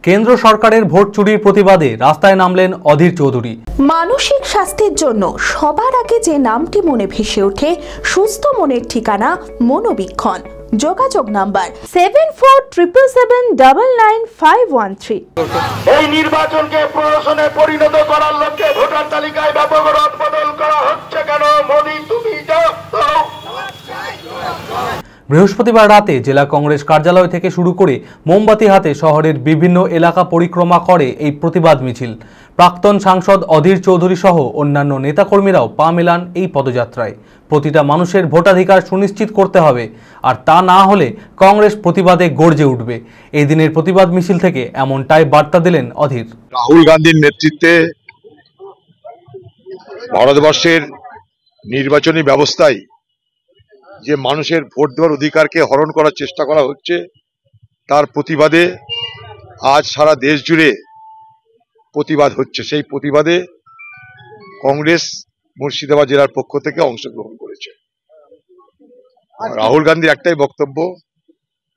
কেন্দ্র সরকারের ভোট চুরির প্রতিবাদে রাস্তায় নামলেন অধীর চৌধুরী। মানসিক স্বাস্থ্যের জন্য সবার আগে যে নামটি মনে ভেসে ওঠে, সুস্থ মনের ঠিকানা মনোবীক্ষণ। যোগাযোগ নাম্বার 7477799513। এই নির্বাচনকে প্রহসনে পরিণত করার লক্ষ্যে ভোটার তালিকায় ব্যাপক রদবদল করা হচ্ছে কেন? মোদি তুমি যাও। বৃহস্পতিবার রাতে জেলা কংগ্রেস কার্যালয় থেকে শুরু করে মোমবাতি হাতে শহরের বিভিন্ন এলাকা পরিক্রমা করে এই প্রতিবাদ মিছিল। প্রাক্তন সাংসদ অধীর চৌধুরী সহ অন্যান্য নেতাকর্মীরাও পা মেলান এই পদযাত্রায়। প্রতিটা মানুষের ভোটাধিকার সুনিশ্চিত করতে হবে, আর তা না হলে কংগ্রেস প্রতিবাদে গর্জে উঠবে। এই দিনের প্রতিবাদ মিছিল থেকে এমনটাই বার্তা দিলেন অধীর। রাহুল গান্ধীর নেতৃত্বে ভারতবর্ষের নির্বাচনী ব্যবস্থায় যে মানুষের ভোট দেওয়ার অধিকারকে হরণ করার চেষ্টা করা হচ্ছে, তার প্রতিবাদে আজ সারা দেশ জুড়ে প্রতিবাদ হচ্ছে। সেই প্রতিবাদে কংগ্রেস মুর্শিদাবাদ জেলার পক্ষ থেকে অংশগ্রহণ করেছে। রাহুল গান্ধীর একটাই বক্তব্য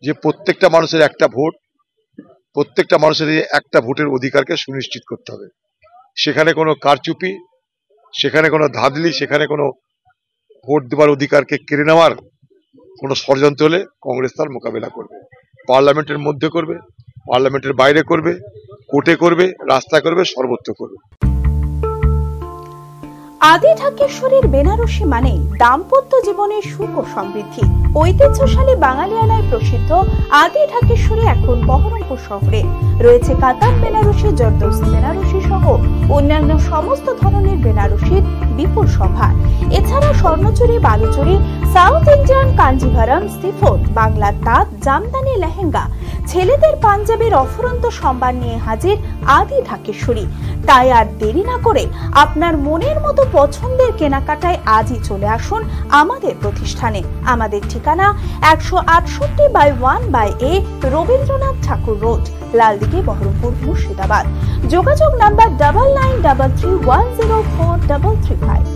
যে প্রত্যেকটা মানুষের একটা ভোট, প্রত্যেকটা মানুষের একটা ভোটের অধিকারকে সুনিশ্চিত করতে হবে। সেখানে কোনো কারচুপি, সেখানে কোনো ধাঁধলি, সেখানে কোনো ভোট দেওয়ার অধিকারকে কেড়ে নেওয়ার কোনো ষড়যন্ত্র হলে কংগ্রেস তার মোকাবেলা করবে। পার্লামেন্টের মধ্যে করবে, পার্লামেন্টের বাইরে করবে, কোর্টে করবে, রাস্তায় করবে, সর্বত্র করবে। আদি ঢাকেশ্বরীর বেনারসি মানে দাম্পত্য জীবনের সুখ ও সমৃদ্ধি। ঐতিহ্যশালী বাঙালিয়ানায় প্রসিদ্ধ আদি ঢাকেশ্বরী এখন বহরমপুর শহরে রয়েছে। কাতার বেনারসি, জরদৌসি বেনারসি সহ অন্যান্য সমস্ত ধরনের বেনারসির বিপুল সম্ভার। এছাড়া Swarnachuri, Baluchari, south Indian Kanjivaram, chiffon, বাংলার তাঁত, জামদানি, লেহেঙ্গা, ছেলেদের পাঞ্জাবের অফুরন্ত সম্ভার নিয়ে হাজির আদি ঢাকেশ্বরী। তাই আর দেরি না করে আপনার মনের মতো পছন্দের কেনাকাটায় আজই চলে আসুন আমাদের প্রতিষ্ঠানে। আমাদের ঠিকানা 168/1/A রবীন্দ্রনাথ ঠাকুর রোড, লালদিঘি, বহরমপুর, মুর্শিদাবাদ। যোগাযোগ নাম্বার 9933104335।